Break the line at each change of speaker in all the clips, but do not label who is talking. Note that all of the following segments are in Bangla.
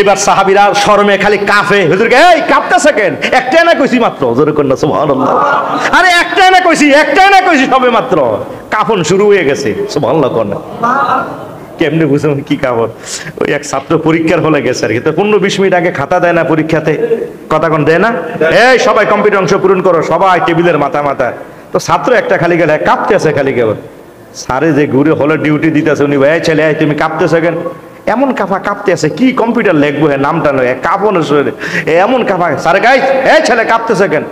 এবার সাহাবীরা শরমে খালি কাঁপে, হুজুরকে এই কাঁপতেছে কেন? একটাই না কইছি মাত্র, জোরে কর না সুবহানাল্লাহ। আরে একটাই না কইছি সবে মাত্র, কাফন শুরু হয়ে গেছে। সুবহানাল্লাহ কর না। কেমনে বুঝলাম কি কাপড়? ওই এক ছাত্র পরীক্ষার হলে গেছে আর কি, তো 15-20 মিনিট আগে খাতা দেয় না পরীক্ষাতে, কথা কোন দেয় না, এই সবাই কম্পিউটার অংশ পূরণ করো, সবাই টেবিলের মাথা তো ছাত্র একটা খালি গেলে কাঁপতে আছে খালি কেবল। স্যারে যে ঘুরে হলে ডিউটি দিতেছে, উনি ভাই ছেলে তুমি কাঁপতেছো কেন? এমন কাঁপতে আছে, কি কম্পিউটার লিখবো হ্যাঁ নামটা নয় কাঁপনের শরীরে এমন কাঁপা। স্যারে গাই এই ছেলে কাঁপতেছে কেন?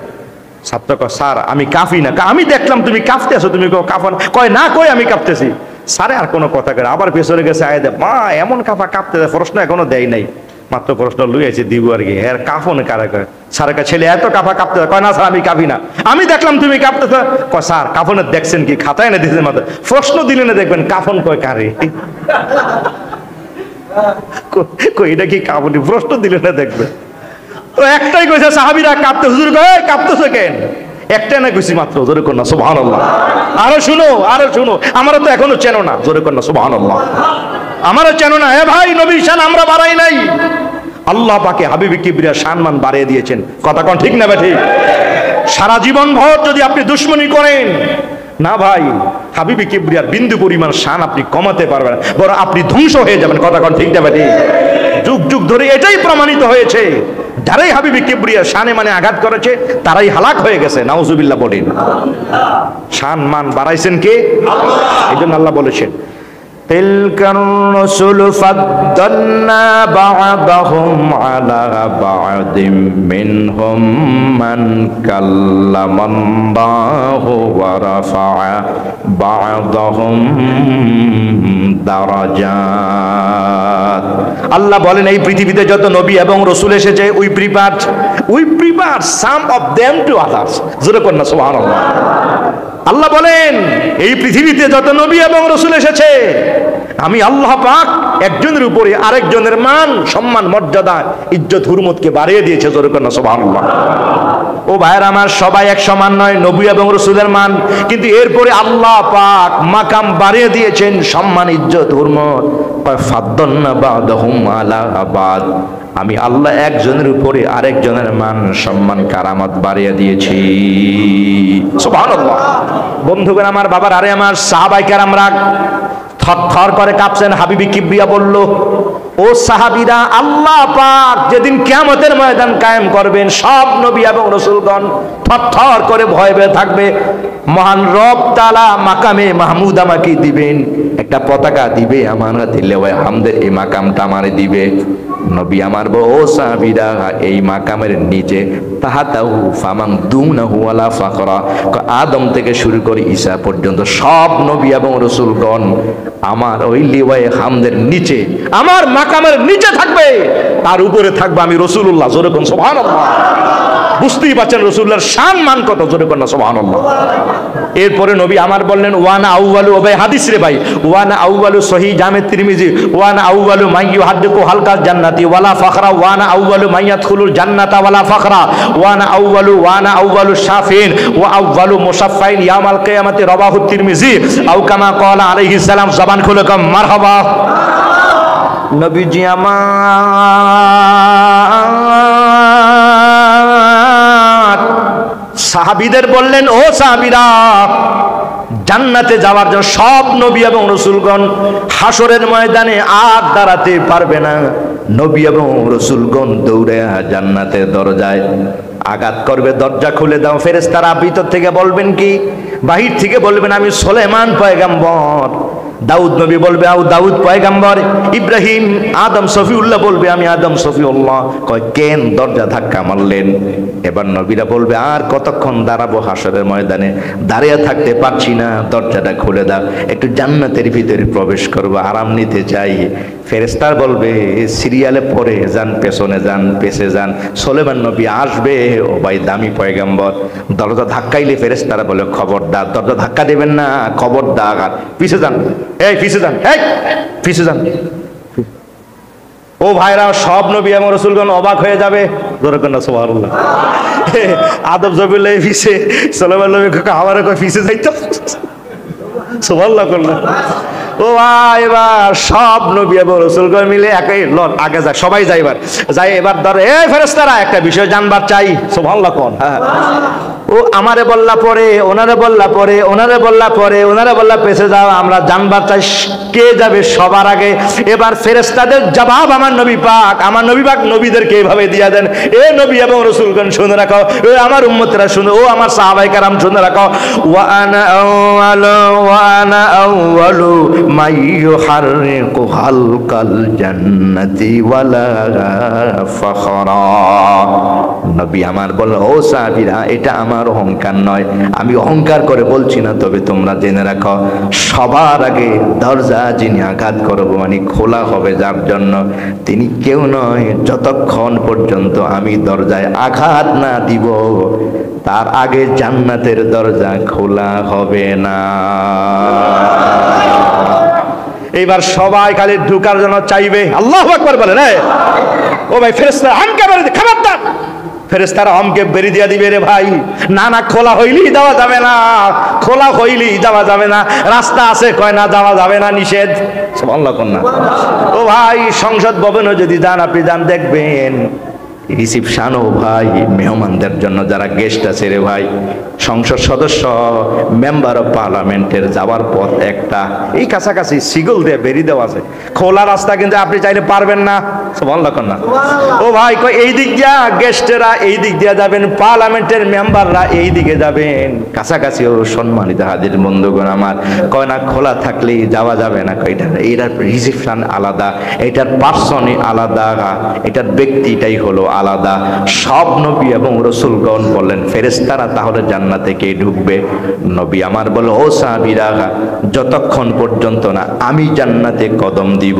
ছাত্র কয় স্যার আমি কাঁপি না, আমি দেখলাম তুমি কাঁপতে আছো, তুমি কাঁপন কয় না, কই আমি কাঁপতেছি। স্যারে আর কোনো কথা কয়, আবার পেছনে গেছে আয় দে মা এমন কাঁপতে দেয়, প্রশ্ন এখনো দেয় নাই, মাত্র প্রশ্ন লুই আছে দিব আর কি। এর কাঁপন কারা কয়? স্যারের কাছে ছেলে এত কাঁপতে কয় না স্যার আমি কাঁপি না, আমি দেখলাম তুমি কাঁপতেছ। কয় স্যার কাফনের দেখছেন কি? খাতায় না দিয়েছে মাত্র, প্রশ্ন দিলে না দেখবেন কাফন কয় কারে। এটা কি কাবুলি? প্রশ্ন দিলে না দেখবে। তো একটাই কইছে সাহাবীরা কাঁপতে, হুজুর কয় কাঁপতেছে কেন? একটাই না কইছি মাত্র, জোরে কর না সুবহানাল্লাহ। আরো শুনো আমারও তো এখনো চেনো না, জোরে কর না সুবহানাল্লাহ। আমারও চেনো না। এ ভাই নবীর শান আমরা বাড়াই নাই, আল্লাহ পাকে হাবিবি কিবরিয়া সম্মান বাড়িয়ে দিয়েছেন, কথা কোন ঠিক না ঠিক? সারা জীবন ভর যদি আপনি দুশমনি করেন না ভাই, হাবিবি কিবরিয়ার বিন্দু পরিমাণ শান আপনি কমাতে পারবেন, বরং আপনি ধ্বংস হয়ে যাবেন, কথা কোন ঠিক না ঠিক? যুগ যুগ ধরে এটাই প্রমাণিত হয়েছে, যারাই হাবিবি কিবরিয়ার শানে মানে আঘাত করেছে তারাই হালাক হয়ে গেছে। নাউজুবিল্লাহ বলেন। শান মান বাড়াইছেন কে? আল্লাহ। এই জন্য আল্লাহ বলেছেন তিলকার রাসূল ফাদ্দালনা বা'দাহুম আলা বা'দিম মিনহুম মান কাল্লামাল্লাহু ওয়া রাফা'a বা'দাহুম দারাজাত। আল্লাহ বলেন এই পৃথিবীতে যত নবী এবং রাসূল এসেছে we প্রিপার some of them to others, জোরে কর না সুবহানাল্লাহ। আল্লাহ বলেন এই পৃথিবীতে যত নবী এবং রাসূল এসেছে আমি আল্লাহ পাক একজনের উপরে আরেকজনের মান সম্মান মর্যাদা ইজ্জত হুরমতকে বাড়িয়ে দিয়েছে, জোরে কর না সুবহানাল্লাহ। ও ভাইরা আমার, সবাই এক সমান নয় নবী এবং রাসূলের মান, কিন্তু এরপরে আল্লাহ পাক মাকাম বাড়িয়ে দিয়েছেন, সম্মান ইজ্জত হুরমত। ফাদ্দালনা বা'দাহুম আলা বা'দ, আমি আল্লাহ একজনের উপরে আরেকজনের মান সম্মান কারামত বাড়িয়ে দিয়েছি, সুবহানাল্লাহ। বন্ধুগণ আমার, বাবার আরে আমার, সাহাবায়ে কেরামরা থরথর করে কাঁপছেন। হাবিবি কিবরিয়া বলল ও সাহাবীরা, আল্লাহ পাক যেদিন কিয়ামতের ময়দান কায়েম করবেন সব নবী এবং রাসূলগণ থরথর করে ভয় পেয়ে থাকবে। মহান রব তাআলা মাকামে মাহমুদ আমাকে দিবেন, একটা পতাকা দিবে আমার হাতে, লেওয়ায়ে হামদের এই মাকামটা আমারে দিবে। নবী আমার ও সাহাবীরা, এই মাকামের নিচে তাহাতাহু ফামান দুনাহু ওয়ালা ফাকরা, আদম থেকে শুরু করে ঈসা পর্যন্ত সব নবী এবং রাসূলগণ আমার ওই লিওয়ায়ে হামদের নিচে, আমার মাকামের নিচে থাকবে, তার উপরে থাকবে আমি রাসূলুল্লাহ, জোরে কোন সুবহানাল্লাহ। বুঝতেই পারছেন রাসূলুল্লাহর শান মান কত, জোরে কোন সুবহানাল্লাহ। এরপরে নবী আমার বললেন ওয়ানা আউয়ালু, ও ভাই হাদিস রে ভাই, ওয়ানা আউয়ালু সহিহ জামে তিরমিজি, ওয়ানা আউয়ালু মান ইউহাদ্দিকু হালকাল জান্নাতি ওয়ালা ফাখরা, ওয়ানা আউয়ালু মান ইয়াদখুলুল জান্নাতা ওয়ালা ফাখরা, ওয়ানা আউয়ালু শাফিন ওয়া আউয়ালু মুশাফফাইন ইয়াউমাল কিয়ামাতি, রাওয়াহু তিরমিজি। আও কামা ক্বালা আলাইহিস সালাম, জবান খুলে কম মারহাবা। নবীজি আমার সাহাবীদের বললেন ও সাহাবীরা, জান্নাতে যাওয়ার জন্য সব নবী এবং রাসূলগণ হাসরের ময়দানে আর দাঁড়াতে পারবে না। নবী এবং রাসূলগণ দৌড়ে জান্নাতের দরজায় আঘাত করবে, দরজা খুলে দাও। ফেরেশতারা ভিতর থেকে বলবেন কি? বাহির থেকে বলবেন আমি সুলাইমান পয়গম্বর। দাউদ নবী বলবে আও দাউদ পয়গম্বর। ইব্রাহিম আদম সফিউল্লাহ বলবে আমি আদম সফিউল্লাহ। কয় কেন দরজা ধাক্কা মারলেন? এবার নবীরা বলবে আর কতক্ষণ দাঁড়াবো হাসরের ময়দানে, দাঁড়িয়ে থাকতে পারছি না, দরজাটা খুলে দাও, একটু জান্নাতের ভিতরে প্রবেশ করবো, আরাম নিতে চাই। ফেরেশতা বলবে সিরিয়ালে পরে যান, পেছনে যান, পেছে যান, সুলাইমান নবী আসবে, ও ভাই দামি পয়গম্বর। দরজা ধাক্কাইলে ফেরেশতারা বলে খবরদার, দরজা ধাক্কা দেবেন না, খবরদার, পিছে যান, এই পিছে যান, এই পিছে যান। ও ভাইরা, সব নবী এবং রাসূলগণ অবাক হয়ে যাবে, জোরে কর না সুবহানাল্লাহ। আদম জবিল্লাহ পিছে, সুলাইমান নবী আমার কই পিছে যাইতো, সুবহানাল্লাহ করলেন। ও ভাই এবার সব নবী এবং রাসূলগণ মিলে একই লন আগে যায়, সবাই যাই এবার যাই এবার ধরে এই ফেরেশতারা একটা বিষয় জানবার চাই। সুবহানাল্লাহ কোন ও আমারে বললা পরে ওনারে বললা পরে ওনারে বললা পরে ওনারে বললা পেছে যাও, আমরা জানবার চাই কে যাবে সবার আগে। এবার ফেরেশতাদের জবাব আমার নবী পাক নবীদেরকে এইভাবে দিয়া দেন, এ নবী এবং রাসূলগণ শুনে রাখো, এ আমার উম্মতরা শুনো, ও আমার সাহাবায়ে কেরাম শুনে রাখো, ওয়া আনা আউয়ালু মাইয়ুহাররিকু হালকাল জান্নাতি ওয়ালা ফাখরা। নবী আমার বলল, ও সাহাবীরা এটা আমার অহংকার নয়, আমি অহংকার করে বলছি না, তবে তোমরা জেনে রাখো সবার আগে দরজা যিনি আঘাত করব মানে খোলা হবে যার জন্য তিনি কেউ নয়, যতক্ষণ পর্যন্ত আমি দরজায় আঘাত না দিব তার আগে জান্নাতের দরজা খোলা হবে না। এইবার সবাই খালি ঢোকার জন্য চাইবে, আল্লাহু আকবার বলেন। ও ভাই ফেরেশতা আমকে বেরিয়ে খবরদার, ফেরেশতারা আমকে বেরিয়ে দিয়া দিবে রে ভাই, না না খোলা হইলেই যাওয়া যাবে না, খোলা হইলেই যাওয়া যাবে না, রাস্তা আছে কয় না যাওয়া যাবে না, নিষেধ। সুবহানাল্লাহ কোন না। ও ভাই সংসদ ভবনে যদি যান আপনি যান দেখবেন রিসিপশনও ভাই মেহমানদের জন্য যারা গেস্ট আছে রে ভাই, সংসদ সদস্য মেম্বার অফ পার্লামেন্টের যাওয়ার পথ একটা এই কাছাকাছি সিগল দিয়ে বেরিয়ে দেওয়া আছে, খোলা রাস্তা কিন্তু আপনি চাইলে পারবেন না। সুবহানাল্লাহ না। ও ভাই কয় এই দিক দিয়া গেস্টেরা এই দিক দিয়া যাবেন, পার্লামেন্টের মেম্বাররা এই দিকে যাবেন, কাছাকাছি। ও সম্মানিত হাজির বন্ধুগণ আমার, কয় না খোলা থাকলেই যাওয়া যাবে না, এটার রিসিপশন আলাদা, এটার পার্সনই আলাদা, এটার ব্যক্তিটাই হলো আলাদা। সব নবী এবং রাসূলগণ বললেন ফেরেশতারা তাহলে জান্নাতে কে ঢুকবে? নবী আমার বলে, ও সাহাবীরা যতক্ষণ পর্যন্ত না আমি জান্নাতে কদম দিব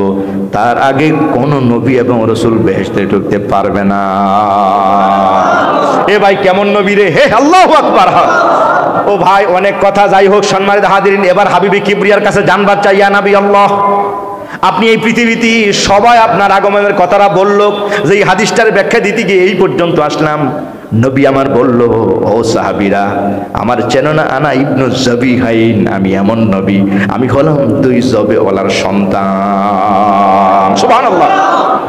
তার আগে কোন নবী এবং রাসূল বেহেশতে ঢুকতে পারবে না। এ ভাই কেমন নবী রে, হে আল্লাহু আকবার। ও ভাই অনেক কথা, যাই হোক সম্মানিত হাজিরিন, এবার হাবিবি কিবরিয়ার কাছে জানবার চাই, ইয়া নবী আল্লাহ আপনি এই পৃথিবীতে সবাই আপনার আগমনের কথাটা বলল, যে এই হাদিসটার ব্যাখ্যা দিতে গিয়ে এই পর্যন্ত আসলাম। নবী আমার বলল, ও সাহাবীরা আমার চেনো না, আনা ইবনু জবিহাইন, আমি এমন নবী, আমি হলাম দুই জবেওয়ালার সন্তান। সুবহানাল্লাহ।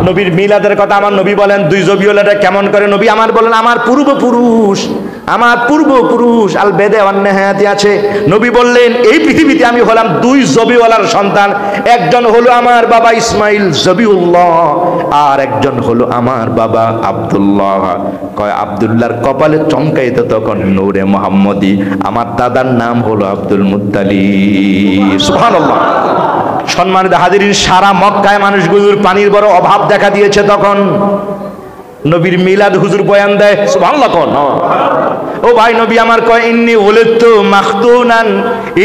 নবীর মিলাদের কথা আমার নবী বলেন, দুই জবিওয়ালাটা কেমন করে? নবী আমার বলেন, আমার পূর্বপুরুষ আল বেদে অন্য হায়াতে আছে। নবী বললেন এই পৃথিবীতে আমি হলাম দুই জবিওয়ালার সন্তান, একজন হলো আমার বাবা ইসমাইল জবিউল্লাহ, আর একজন হলো আমার বাবা আব্দুল্লাহ। কয় আব্দুল্লাহর কপালে চমকাইতো তখন নূরে মুহাম্মদী, আমার দাদার নাম হলো আব্দুল মুত্তালিব। সুবহানাল্লাহ। সম্মানিত হাজিরিন, সারা মক্কায় মানুষগুলোর পানির বড় অভাব দেখা দিয়েছে, তখন নবীর মিলাদ হুজুর বয়ান দেয়। সুবহানাল্লাহ কোন। ও ভাই নবী আমার কয়, ইন্নী ওয়ালিদতু মাখতুনান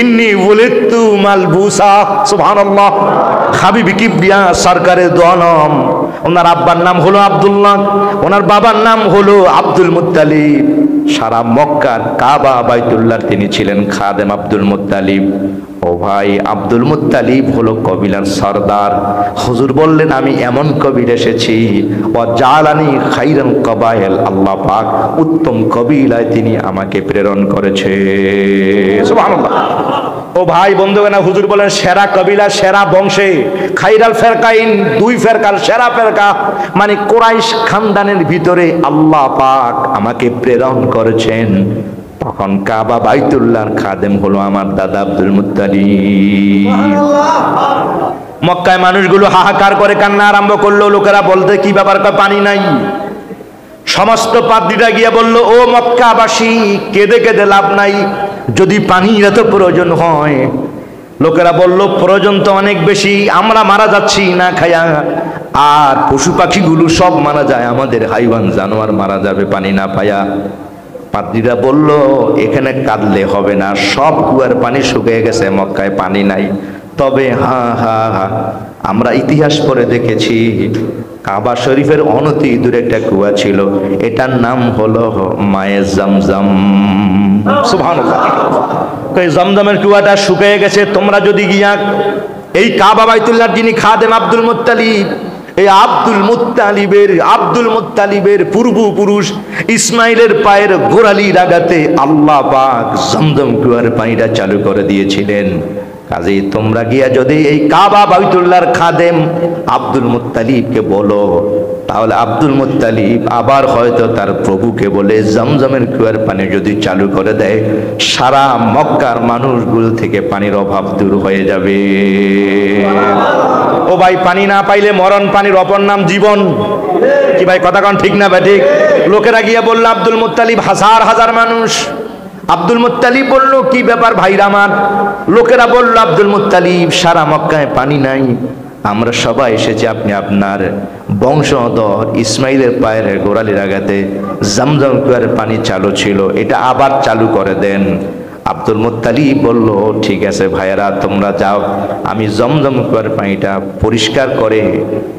ইন্নী ওয়ালিদতু মালবুসা। সুবহানাল্লাহ। হাবিবি কিবরিয়া সরকারে দো আলম, ওনার আব্বার নাম হলো আব্দুল্লাহ, ওনার বাবার নাম হলো আব্দুল মুত্তালিব। সারা মক্কার কাবা বাইতুল্লাহ তিনি ছিলেন খাদেম আব্দুল মুত্তালিব। ও ভাই আব্দুল মুত্তালিব হলো কবিলার সরদার। হুজুর বললেন আমি এমন কবির এসেছি, ওয়া জালানি খাইরান কবাইল, আল্লাহ পাক উত্তম কবিলায় তিনি আমাকে প্রেরণ করেছে। সুবহানাল্লাহ। ও ভাই বন্ধুগণ, হুজুর বলেন সেরা কবিলা, সেরা বংশে, খাইরাল ফেরকাইন, দুই ফেরকার সেরা ফেরকা, মানে কুরাইশ খানদানের ভিতরে আল্লাহ পাক আমাকে প্রেরণ করেছেন। তখন কাবা বাইতুল্লাহর খাদেম হলো আমার দাদা আব্দুল মুত্তালিব। মক্কায় মানুষগুলো হাহাকার করে কান্না আরম্ভ করলো। লোকেরা বলতে কি ব্যাপার, পানি নাই। সমস্ত পাদ্রীরা গিয়ে বলল, ও মক্কাবাসী কেঁদে কেঁদে লাভ নাই, যদি পানির এত প্রয়োজন হয়। লোকেরা বলল প্রয়োজন তো অনেক বেশি, আমরা মারা যাচ্ছি না খায়া, আর পশু পাখিগুলো সব মারা যায়, আমাদের হাইওয়ান জানোয়ার মারা যাবে পানি না পায়া। পাদ্রীরা বলল এখানে কাঁদলে হবে না, সব কুয়ার পানি শুকিয়ে গেছে, মক্কায় পানি নাই। তবে আমরা ইতিহাস পড়ে দেখেছি কাবা শরীফের অনতি দূরে একটা কুয়া ছিল, এটার নাম হলো মায়ে জমজম। সুবহানাল্লাহ। কই জমজমের কুয়াটা শুকিয়ে গেছে, তোমরা যদি গিয়া এই কাবা বাইতুল্লাহর যিনি খাদেম আব্দুল মুত্তালিব, এই আব্দুল মুত্তালিবের পূর্বপুরুষ ইসমাইলের পায়ের গোড়ালির আঘাতে আল্লাহ পাক জমজম কুয়ার পানিটা চালু করে দিয়েছিলেন। কাজেই তোমরা গিয়া যদি এই কাবা বাইতুল্লাহর খাদেম আব্দুল মুত্তালিবকে বলো, তাহলে আব্দুল মুত্তালিব আবার হয়তো তার প্রভুকে বলে জমজমের কুয়ার পানি যদি চালু করে দেয়, সারা মক্কার মানুষগুলো থেকে পানির অভাব দূর হয়ে যাবে। ও ভাই, পানি না পাইলে মরণ, পানির অপর নাম জীবন। কি ভাই, কথা কোন ঠিক না ভাই? ঠিক। লোকেরা গিয়ে বলল আব্দুল মুত্তালিব, হাজার হাজার মানুষ। আব্দুল মুত্তালিব বলল, কি ব্যাপার ভাইরা আমার? লোকেরা বলল আব্দুল মুত্তালিব, সারা মক্কায় পানি নাই, আমরা সবাই এসেছি আপনি আপনার বংশধর ইসমাইলের পায়ের গোড়ালি লাগাতে জমজম কুয়ার পানি চালু ছিল, এটা আবার চালু করে দেন। আব্দুল মুত্তালিব বলল, ঠিক আছে ভাইয়েরা, তোমরা যাও, আমি জমজম কুয়ার পানিটা পরিষ্কার করে,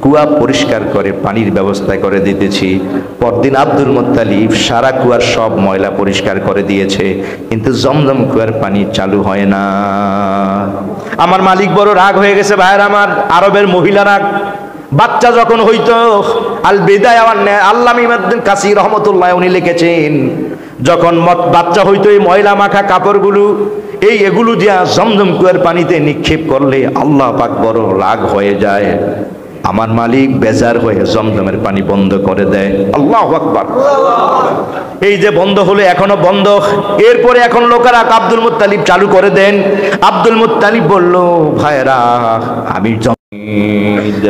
কুয়া পরিষ্কার করে পানির ব্যবস্থা করে দিতেছি। পরদিন আব্দুল মুত্তালিব সারা কুয়ার সব ময়লা পরিষ্কার করে দিয়েছে, কিন্তু জমজম কুয়ার পানি চালু হয় না। আমার মালিক বড় রাগ হয়ে গেছে ভাইয়েরা আমার। আরবের মহিলারা বাচ্চা যখন হইতো, আল বিদায়া ওয়ান আল্লামা ইমাদুদ্দিন কাসির রহমাতুল্লাহ উনি লিখেছেন, যখন বাচ্চা হইতো এই ময়লা মাখা কাপড়গুলো এগুলো দিয়া জমজম কুয়ার পানিতে নিক্ষেপ করলে আল্লাহ পাক বড় রাগ হয়ে যায়। আমার মালিক বেজার হয়ে জমজমের পানি বন্ধ করে দেয়। আল্লাহু আকবার। এই যে বন্ধ হলো, এখনো বন্ধ। এরপরে এখন লোকেরা আব্দুল মুত্তালিব চালু করে দেন। আব্দুল মুত্তালিব বলল, ভাইরা, আমি জমিদ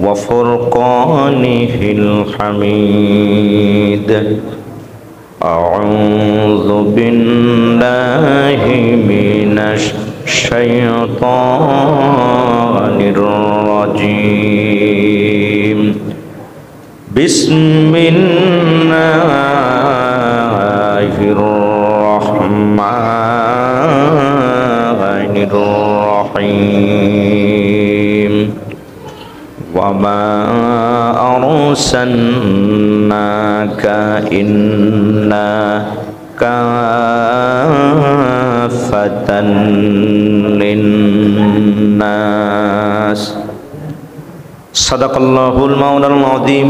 ওয়াফুরকানিহিল হামিদ আউযু বিল্লাহি মিনাশ শাইতানির রাজিম বিসমিল্লাহির রহমানির রহিম ওয়া মা আরসালনাকা ইল্লা কাফাতান লিন্নাস সাদাকাল্লাহুল মাওলাল আযীম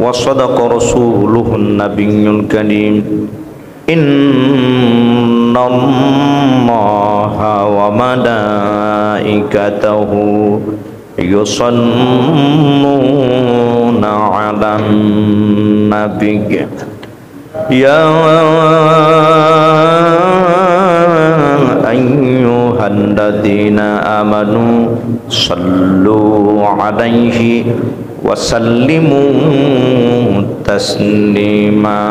ওয়া সাদাকা রাসূলুহুন নাবিয়্যুল কারীম ইন্নাল্লাহা ওয়া মালাইকাতাহু ইউসাল্লুনা আলান নাবিয়্য ইয়া আইয়ুহাল্লাযীনা আমানু সাল্লু আলাইহি ওয়া সাল্লিমু তাসলিমা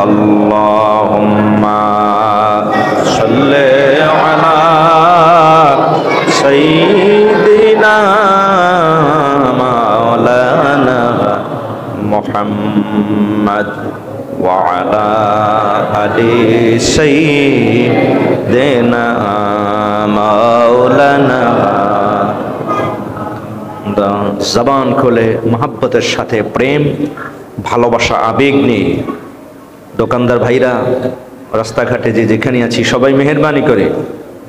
আল্লাহুম্মা সাল্লি আলা সাইয়্যিদিনা মাওলানা মুহাম্মদ ওয়া আলা আলি সাইয়্যিদিনা মাওলানা। জবান খুলে মোহাব্বতের সাথে প্রেম, ভালোবাসা, আবেগ নিয়ে দোকানদার ভাইরা, রাস্তাঘাটে যে যেখানে আছি সবাই মেহেরবানি করে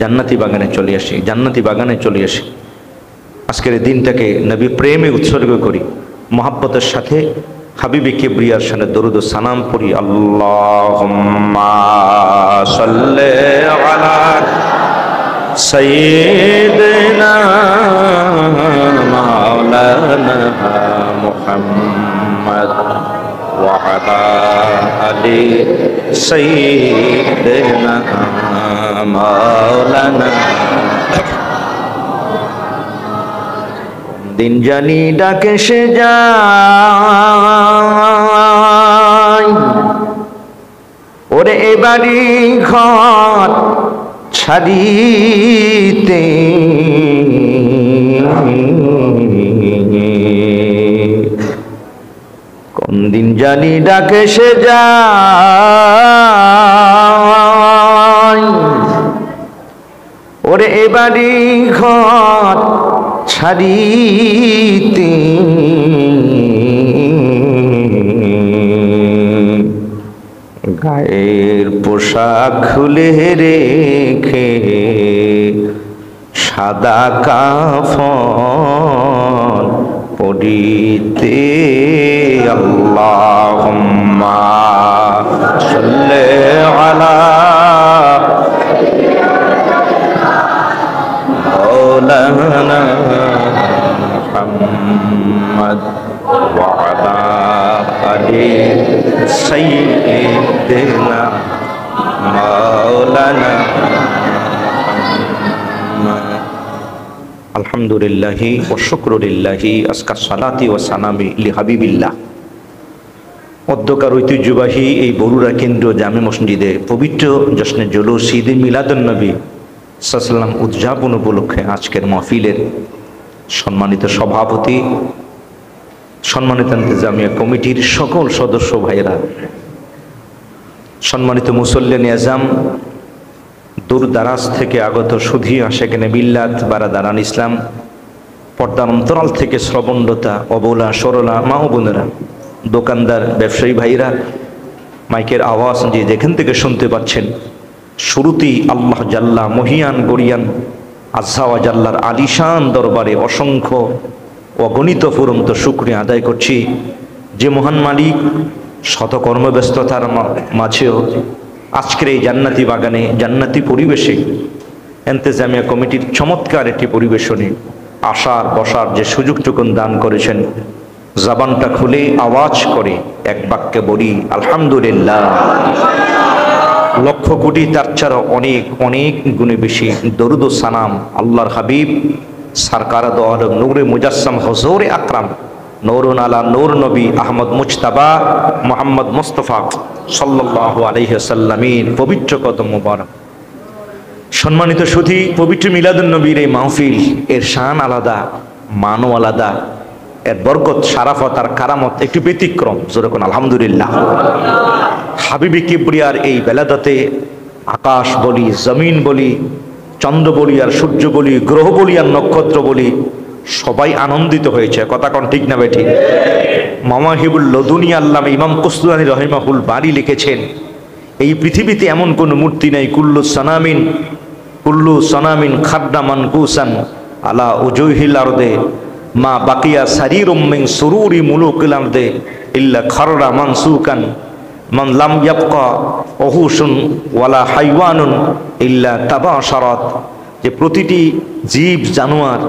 জান্নাতি বাগানে চলে আসি, জান্নাতি বাগানে চলে আসি। আজকের দিনটাকে নবী প্রেমে উৎসর্গ করি, মোহাব্বতের সাথে হাবিবে কিবরিয়ার সাথে দরুদ ও সালাম পড়ি। আল্লাহুম্মা সাল্লি আলা সাইয়্যিদিনা মাওলানা মুহাম্মদ ওয়া আলা আলি সাইয়্যিদিনা মাওলানা। দিন জানি ডাকে সে যায়, ওরে এ বাড়ি ঘর ছাড়িতে, কোন দিন জানি ডাকে সে যায়, ওরে এ বাড়ি ঘর ছাড়িতে, গায়ের পোশাক খুলে রেখে সাদা কাফন পরিতে। আল্লাহুম্মা সাল্লি আলা محمد وعلى آل سيدنا مولانا আলহামদুলিল্লাহি ওয়া শুকরুলিল্লাহি আসকা সালাতি ওয়া সালামি লিহাবিবিল্লাহ। অধ্যকার ঐতিহ্যবাহী এই বরুড়া কেন্দ্রীয় জামে মসজিদে পবিত্র জশ্নে জুলুস ঈদে মিলাদুন্নবী সাল্লাম উদযাপন উপলক্ষে আজকের মাহফিলের সম্মানিত সভাপতি, সম্মানিত ইন্তেজামিয়া কমিটির সকল সদস্য ভাইয়েরা, সম্মানিত মুসল্লিয়ান আজম, দূর দারাজ থেকে আগত সুধী আশেকেনে মিল্লাত বারাদারান ইসলাম, পর্দার অন্তরাল থেকে শ্রবণরতা অবলা সরলা মা ও বোনেরা, দোকানদার ব্যবসায়ী ভাইরা, মাইকের আওয়াজ যে যেখান থেকে শুনতে পাচ্ছেন, শুরুতেই আল্লাহ জাল্লা মহিয়ান গরিয়ান আযহা জাল্লার আলিশান দরবারে অসংখ্য অগণিত ফুরন্ত শুকরিয়া আদায় করছি, যে মহান মালিক শত কর্মব্যস্ততার মাঝেও আজকের এই জান্নাতি বাগানে জান্নাতি পরিবেশে ইন্তেজামিয়া কমিটির চমৎকার একটি পরিবেশনে আসার বসার যে সুযোগটুকুন দান করেছেন, জবানটা খুলে আওয়াজ করে এক বাক্যে বলি আলহামদুলিল্লাহ। লক্ষ কোটি তার ছাড়া অনেক অনেক গুণে বেশি দরুদ ও সালাম আল্লাহর হাবিব সরকার দো আলম নূরে মুজাসসাম হুজুরে আকরাম নূরুন আলা নূর নবী আহমদ মুজতাবা মুহাম্মদ মুস্তাফা সাল্লাল্লাহু আলাইহি ওয়াসাল্লামের পবিত্র কদম মোবারক। সম্মানিত সুধী, পবিত্র মিলাদুন্নবীর এই মাহফিল, এর শান আলাদা, মানও আলাদা, এর বরকত শারাফত আর কারামত একটু ব্যতিক্রম। যেরকম আলহামদুলিল্লাহ। হাবিবি কিবরিয়ার এই বেলাদাতে আকাশ বলি, জমিন বলি, চন্দ্র বলি আর সূর্য বলি, গ্রহ বলি আর নক্ষত্র বলি, সবাই আনন্দিত হয়েছে। কথা কোন ঠিক না বেঠিক? মাওয়াহিবুল লদুনী আল্লামা ইমাম কুসতুলানী রহিমাহুল বারী লিখেছেন, এই পৃথিবীতে এমন কোন মূর্তি নাই কুল্লু সানামিন খাদ্দা মানকুসান আলা উজুহিল আরদে মা বাকিয়া সারিরুম মিন সুরুরি মুলুকিল আরদে ইল্লা খাররা মানসুকান মান লাম ইয়াবকা ওহুশুন ওয়ালা হাইওয়ানুন ইল্লা তাবাশারাত। যে প্রতিটি জীব জানোয়ার,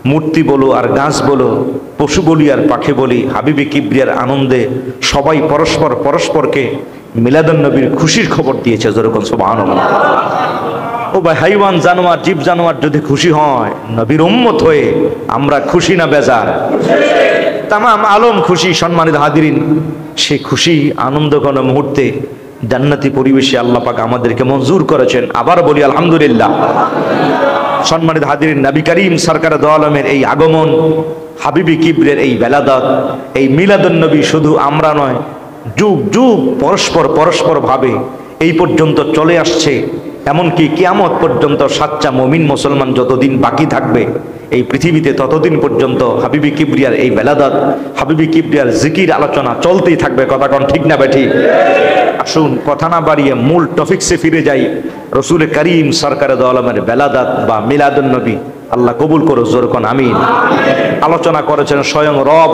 মূর্তি বলো আর গাছ বলো, পশু বলি আর পাখি বলি, হাবিবি কিবরিয়ার আনন্দে সবাই পরস্পরকে মিলাদুন্নবীর খুশির খবর দিয়েছে। যেরকম সুবহানাল্লাহ। ও ভাই, হাইওয়ান জানোয়ার, জীব জানোয়ার যদি খুশি হয়, নবীর উম্মত হয়ে আমরা খুশি না বেজার? তামাম আলম খুশি। সম্মানিত হাজিরিন, সে খুশি আনন্দ ঘন মুহূর্তে জান্নাতি পরিবেশে আল্লাহ পাক আমাদেরকে মঞ্জুর করেছেন। আবার বলি আলহামদুলিল্লাহ। সম্মানিত হাজিরিন, নবী করিম সরকার দো আলমের এই আগমন, হাবিবি কিবরের এই বেলাদাত, এই মিলাদুন্নবী শুধু আমরা নয়, যুগ যুগ পরস্পর ভাবে এই পর্যন্ত চলে আসছে। এমনকি কিয়ামত পর্যন্ত সাচ্চা মুমিন মুসলমান যতদিন বাকি থাকবে এই পৃথিবীতে, ততদিন পর্যন্ত হাবিবি কিবরিয়ার এই বেলাদাত, হাবিবি কিবরিয়ার জিকির আলোচনা চলতেই থাকবে। কথা কোন ঠিক না বেঠিক? আসুন কথা না বাড়িয়ে মূল টপিকসে ফিরে যাই। রসুল করিম সরকার দো আলমের বেলাদাত বা মিলাদুন্নবী আল্লাহ কবুল করো। জোর কোন আমিন। আলোচনা করেছেন স্বয়ং রব,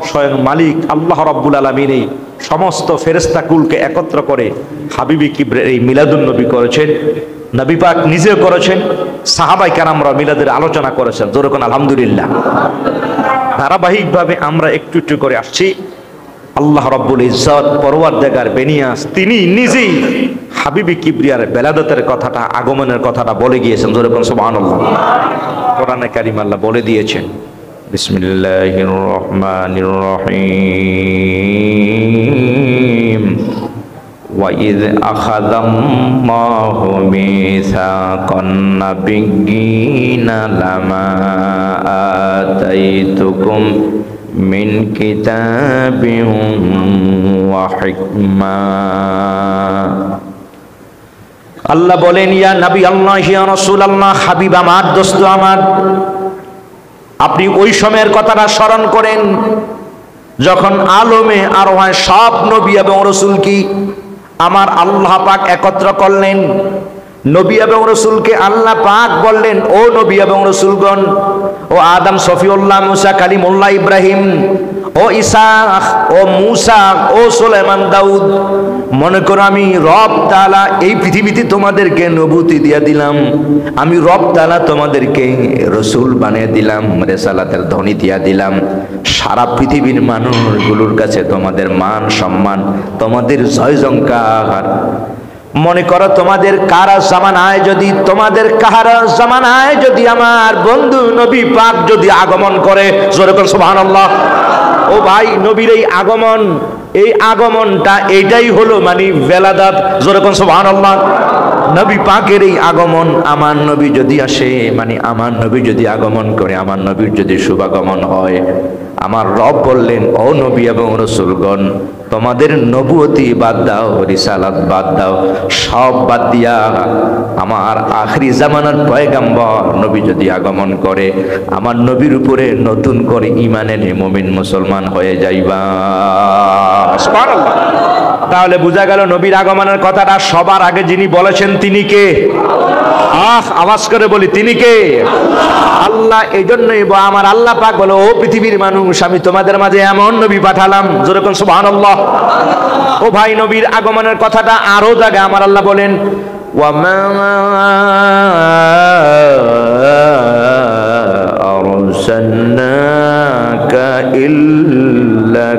স্বয়ং মালিক আল্লাহ রব্বুল আলামিন এই সমস্ত ফেরেশতা কুলকে একত্র করে হাবিবি কিবরের এই মিলাদুন্নবী করেছেন। নবী পাক নিজেও করেছেন, সাহাবায়ে কেরামরা মিলাদের আলোচনা করেছেন। জোর কোন আলহামদুলিল্লাহ। ধারাবাহিকভাবে আমরা একটু একটু করে আসছি। আল্লাহ রব্বুল ইজ্জত পরওয়ারদিগার বেনিয়াস তিনি নিজেই হাবিবি কিবরিয়ার বেলাদাতের কথাটা, আগমনের কথাটা বলে গিয়েছেন। জোরে বলুন সুবহানাল্লাহ। কোরআনে কারীম আল্লাহ বলে দিয়েছেন, বিসমিল্লাহির রহমানির রহিম ওয়া ইয আখাযাল্লাহু মিসাকান নাবিয়্যিনা লামা আতাইতুকুম মিন কিতাবিন ওয়া হিকমা। আল্লাহ বলেন, ইয়া নবী আল্লাহ, ইয়া রাসূল আল্লাহ, হাবিব আমার, দোস্ত আমার, আপনি ওই সময়ের কথাটা স্মরণ করেন যখন আলমে আরওয়াহ সব নবী এবং রাসূল কি আমার আল্লাহ পাক একত্র করলেন। নবী এবং রাসূলকে আল্লাহ পাক বললেন, ও নবী এবং রাসূলগণ, ও আদম সফিউল্লাহ, মুসা কালিমুল্লাহ, ইব্রাহিম, ও ঈসা, ও মুসা, ও সুলাইমান, দাউদ, মনে করো আমি রব তাআলা এই পৃথিবীতে তোমাদেরকে নবুতি দিয়ে দিলাম, আমি রব তাআলা তোমাদেরকে রসুল বানিয়ে দিলাম, রিসালাতের ধ্বনি দিয়ে দিলাম। সারা পৃথিবীর মানুষগুলোর কাছে তোমাদের মান সম্মান, তোমাদের জয় জয়কার। মনে করো তোমাদের কারা জামানায় যদি আমার বন্ধু নবী পাক যদি আগমন করে, জোরে বলেন সুবহানাল্লাহ। ও ভাই, নবীর এই আগমনটা এইটাই হলো মানে বেলাদাত, জোরে বলেন সুবহানাল্লাহ। নবী পাকের এই আগমন, আমার নবী যদি আসে মানে আমার নবী যদি আগমন করে, আমার নবীর যদি শুভাগমন হয়, আমার রব বললেন, ও নবী এবং রাসূলগণ, তোমাদের নবুয়তি বাদ দাও, রিসালাত বাদ দাও, সব বাদ দিয়া আমার আখরি জামানার পয়গাম্বর নবী যদি আগমন করে, আমার নবীর উপরে নতুন করে ঈমান এনে মুমিন মুসলমান হয়ে যাইবা। সুবহানাল্লাহ। তাহলে বোঝা গেল নবীর আগমনের কথাটা সবার আগে যিনি বলেছেন তিনি কে? আওয়াজ করে বলি, তিনি কে? আল্লাহ। এই জন্যই আমার আল্লাহ পাক বলে, ও পৃথিবীর মানুষ, আমি তোমাদের মাঝে এমন নবী পাঠালাম, জোরে কোন সুবহানাল্লাহ। ও ভাই, নবীর আগমনের কথাটা আরো জায়গায় আমার আল্লাহ বলেন, ওয়ামা আরসালনাকা ইল্লা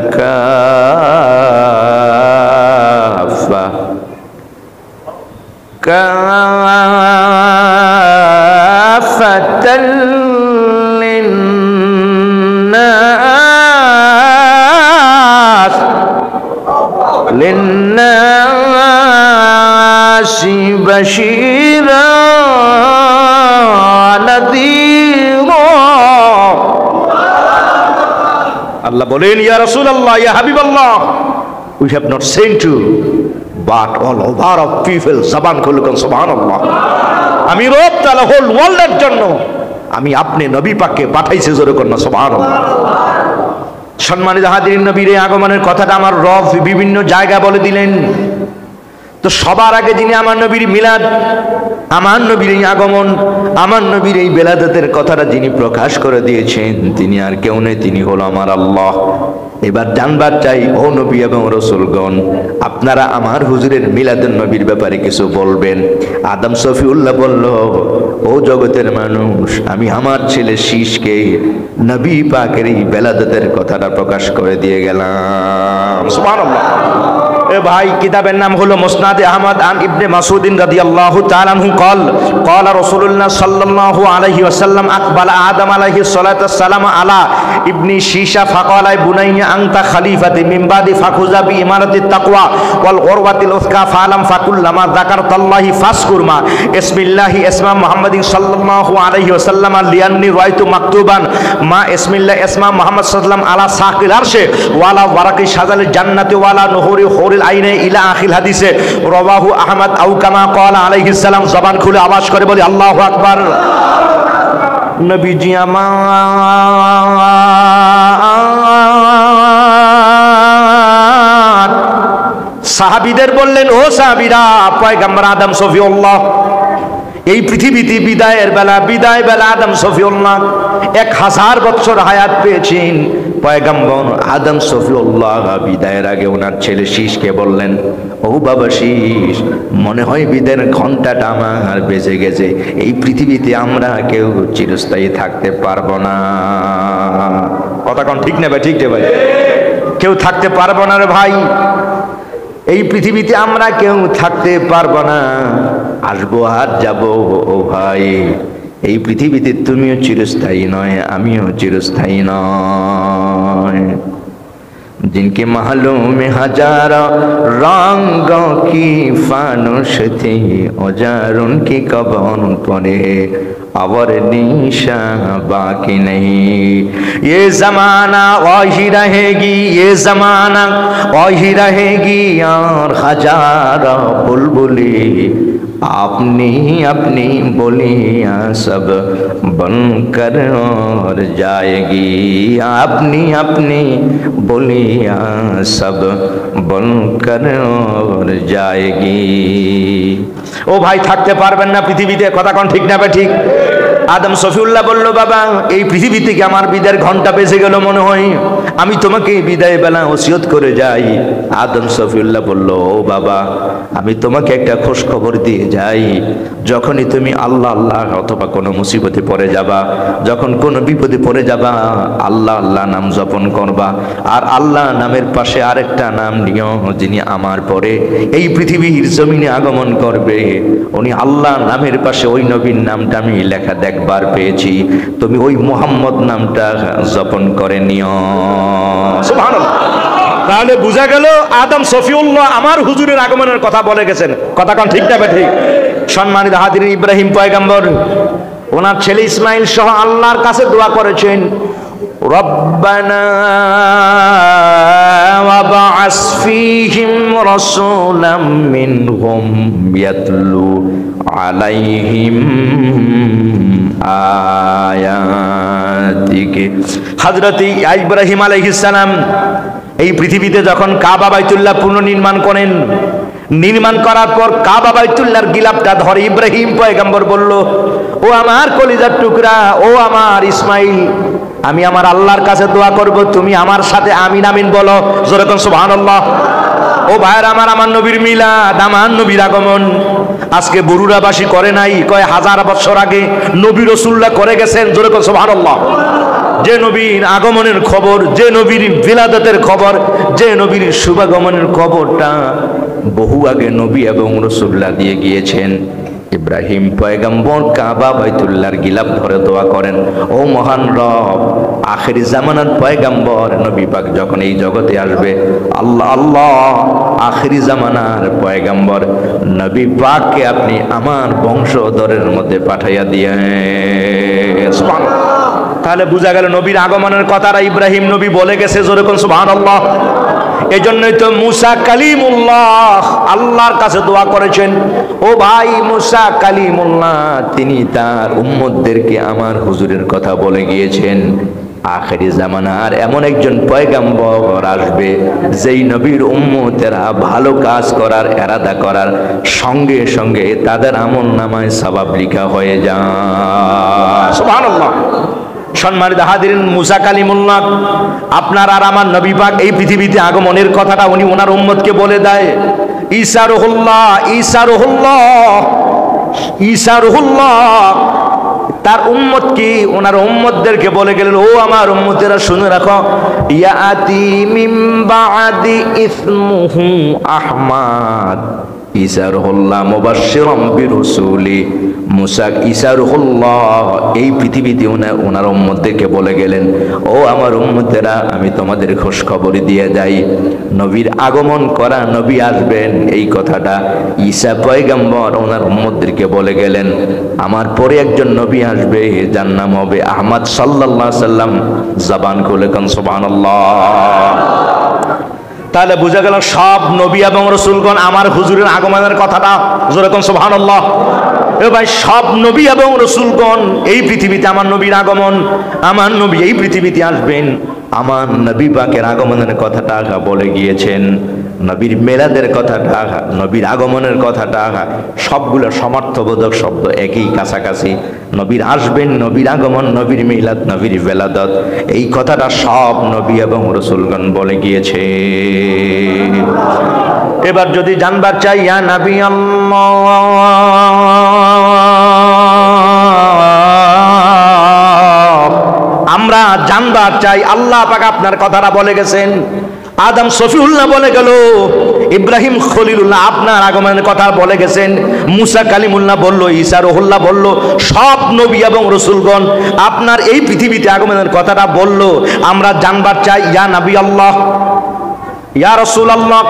কাফাতাল লিন্নাসি বাশীরা নাযীরা। আল্লাহ বলেন, ইয়া রাসূলুল্লাহ, ইয়া হাবিবাল্লাহ, we have not sent you but all over of people, জবান খুলে কোন সুবহানাল্লাহ। আমি রব তাআলা হোল ওয়ার্ল্ডের জন্য আমি আপনি নবী পাককে পাঠাইছি, জোরে কোন সুবহানাল্লাহ। সম্মানিত হাজিরিন, নবীর এই আগমনের কথাটা আমার রব বিভিন্ন জায়গায় বলে দিলেন। তো সবার আগে যিনি আমার নবীর মিলাদ, আমার নবীর এই আগমন, আমার নবীর এই বেলাদতের কথাটা যিনি প্রকাশ করে দিয়েছেন, তিনি আর কেউ নেই, তিনি হলো আমার আল্লাহ। এবার জানবার চাই, ও নবী এবং রাসূলগণ, আপনারা আমার হুজুরের মিলাদুন নবীর ব্যাপারে কিছু বলবেন। আদম সফিউল্লাহ বলল, ও জগতের মানুষ, আমি আমার ছেলে শীষকে নবী পাকের এই বেলাদতের কথাটা প্রকাশ করে দিয়ে গেলাম। সুবহানাল্লাহ। এ ভাই, কিতাবের নাম হলো মুসনাদে আহমদ আন ইবনে মাসউদিন রাদিয়াল্লাহু তাআলা আনহু قال قال رسول الله صلى الله عليه وسلم اقبل آدم عليه الصلاه والسلام على ابن شيشة فقال بني انت خليفه من بعد فخذ بإمارة التقوى والغروة الوثقى فعلم فكلما ذكرت الله فاذكر ما اسم الله اسم محمد صلى الله عليه وسلم لأني رأيت مكتوبا ما اسم الله اسم محمد صلى الله عليه وسلم على ساق العرش ولا ورق شجر الجنة ولا نهور حور العين الى آخر হাদিসে রাওয়াহু আহমদ আও কামা ক্বালা আলাইহিস সালাম। জবান খুলে আওয়াজ করে বলি আল্লাহু আকবার। নবীজি আমার সাহাবীদের বললেন, ও সাহাবীরা, পয়গম্বর আদম সফিউল্লাহ এই পৃথিবীতে বিদায় বেলা আদম সফিউল্লাহ 1000 বছর হায়াত পেয়েছেন। পয়গম্বর আদম সফিউল্লাহ বিদায়ের আগে ওনার ছেলে শীষকে বললেন, ও বাবা শীষ, মনে হয় বিদায়ের ঘন্টাটা আমার বেজে গেছে, এই পৃথিবীতে আমরা কেউ চিরস্থায়ী থাকতে পারবো না। কথা কোন ঠিক না ভাই? ঠিক ভাই, কেউ থাকতে পারবো না রে ভাই, এই পৃথিবীতে আমরা কেউ থাকতে পারবো না, আসবো আর যাবো। ও ভাই, এই পৃথিবীতে তুমিও চিরস্থায়ী নয়, আমিও চিরস্থায়ী নয়। जिनके महलों में हजारों रंगों की फानुस थी, औजार उनकी कब्र पड़े और निशान बाकी नहीं। ये जमाना वही रहेगी, ये जमाना वही रहेगी, और हजारों बुलबुली अपनी अपनी बोलियां सब बनकर और जाएगी, अपनी अपनी बोलियां सब बनकर और जाएगी। ও ভাই, থাকতে পারবেন না পৃথিবীতে, কথা কোন ঠিক না? ঠিক। আদম সফিউল্লাহ বলল, বাবা এই পৃথিবী থেকে আমার বিদায়ের ঘন্টা বেজে গেল মনে হয়, আমি তোমাকে বিদায় বেলা ওসিয়ত করে যাই। আদম সফিউল্লাহ বলল, ও বাবা আমি তোমাকে একটা খোঁজ খবর দিয়ে যাই, যখনই তুমি আল্লাহ আল্লাহ অথবা কোনো মুসিবতে পড়ে যাবা, যখন কোনো বিপদে পড়ে যাবা, আল্লাহ আল্লাহ নাম জপন করবা। আর আল্লাহ নামের পাশে আরেকটা নাম নিও, যিনি আমার পরে এই পৃথিবীর জমিনে আগমন করবে, উনি আল্লাহ নামের পাশে ওই নবীর নামটা আমি লেখা দেখবার পেয়েছি, তুমি ওই মুহাম্মদ নামটা জপন করে নিও। সুবহানাল্লাহ। তাহলে বোঝা গেল আদম সফিউল্লাহ আমার হুজুরের আগমনের কথা বলে গেছেন। কথা কোন ঠিক না ঠিক? সম্মানিত হাজিরিন, ইব্রাহিম পয়গম্বর ওনার ছেলে ইসমাইল সহ আল্লাহর কাছে দোয়া করেছেন, রব্বানা ওয়াবআস ফীহিম রাসূলাম মিনহুম ইয়াতলু আলাইহিম আয়াতিকে। হযরত ইব্রাহিম আলাইহিস সালাম এই পৃথিবীতে যখন কাবা বাইতুল্লাহ পুনর্নির্মাণ করেন, নির্মাণ করার পর কাবা বাইতুল্লাহর গিলাফটা ধরে ইব্রাহিম পয়গম্বর বলল, ও আমার কলিজার টুকরা, ও আমার ইসমাইল, আমি আমার আল্লাহর কাছে দোয়া করব, তুমি আমার সাথে আমিন আমিন বলো। জোরে কোন সুবহানাল্লাহ। ও ভাইয়ের আমার নবীর মিলাদ, আমার নবীর আগমন আজকে বরুড়াবাসী করে নাই, কয় হাজার বছর আগে নবী রাসূলুল্লাহ করে গেছেন। জোরে কোন সুবহানাল্লাহ। যে নবীর আগমনের খবর, যে নবীর বিলাদতের খবর, যে নবীর শুভাগমনের খবরটা বহু আগে নবী এবং রাসূলুল্লাহ দিয়ে গিয়েছেন, ইব্রাহিম পয়গম্বর কাবা বাইতুল্লাহর গিলাফ ধরে দোয়া করেন, ও মহান রব, আখিরি জামানার পয়গম্বর নবী পাক যখন এই জগতে আসবে, আল্লাহ আল্লাহ আখিরি জামানার পয়গম্বর নবী পাককে আপনি আমার বংশধরের মধ্যে পাঠাইয়া দিয়ে। তাহলে বোঝা গেল নবীর আগমনের কথাটা ইব্রাহিম নবী বলে গেছে। জোরে কোন সুবহানাল্লাহ। এই জন্যই তো মুসা কালিমুল্লাহ আল্লাহর কাছে দোয়া করেছেন, ও ভাই মুসা কালিমুল্লাহ তিনি তার উম্মতদেরকে আমার হুজুরের কথা বলে গিয়েছেন, আখেরি জামানার এমন একজন পয়গম্বর আসবে যেই নবীর উম্মতেরা ভালো কাজ করার এরাদা করার সঙ্গে সঙ্গে তাদের আমল নামায় সওয়াব লিখা হয়ে যায়। সুবহানাল্লাহ। সম্মানিত হাজিরিন, মুসা কালিমুল্লাহ আপনার আর আমার নবী পাক এই পৃথিবীতে আগমনের কথাটা উনি ওনার উম্মতকে বলে দেয়। ঈসা রুহুল্লাহ, ঈসা রুহুল্লাহ, ঈসা রুহুল্লাহ তার উম্মতকে, ওনার উম্মতদেরকে বলে গেলেন, ও আমার উম্মতেরা শুনে রাখো, ইয়াতি মিন বাদি ইসমুহু আহমদ ঈসা রুহুল্লাহ মুবাশশিরাম বিরাসূলি। মুসা ঈসা রুহুল্লাহ এই পৃথিবীতে ওনার উম্মতদেরকে বলে গেলেন, ও আমার উম্মতেরা আমি তোমাদের খোঁজ খবর দিয়ে যাই, নবীর আগমন করা নবী আসবেন এই কথাটা ঈসা পয়গম্বর ওনার উম্মতদেরকে বলে গেলেন। আমার পরে একজন নবী আসবে, যার নাম হবে আহমদ সাল্লাল্লাহু আলাইহি সাল্লাম। জবান খুলে কোন সুবহানাল্লাহ। তাহলে বোঝা গেল সব নবী এবং রাসূলগণ আমার হুজুরের আগমনের কথাটা। জোরে কোন সুবহানাল্লাহ। এ ভাই, সব নবী এবং রাসূলগণ এই পৃথিবীতে আমার নবীর আগমন, আমার নবী এই পৃথিবীতে আসবেন, আমার নবী পাকের আগমনের কথাটা বলে গিয়েছেন। নবীর মেলাদের কথাটা, নবীর আগমনের কথাটা সবগুলো সমার্থবোধক শব্দ, একই কাছাকাছি। নবীর আসবেন, নবীর আগমন, নবীর মিলাদ, নবীর বেলাদত, এই কথাটা সব নবী এবং রাসূলগণ বলে গিয়েছে। এবার যদি জানবার চাই, ইয়া নবী আল্লাহ, আমরা জানবার চাই আল্লাহ পাক আপনার কথাটা বলে গেছেন। আদম সফিউল্লাহ বলে গেল, ইব্রাহিম খলিলুল্লাহ আপনার আগমনের কথা বলে গেছেন, মুসা কালিমুল্লাহ বলল, ঈসা রুহুল্লাহ বলল, সব নবী এবং রাসূলগণ আপনার এই পৃথিবীতে আগমনের কথাটা বলল। আমরা জানবার চাই, ইয়া নবী আল্লাহ, ইয়া রাসূলুল্লাহ,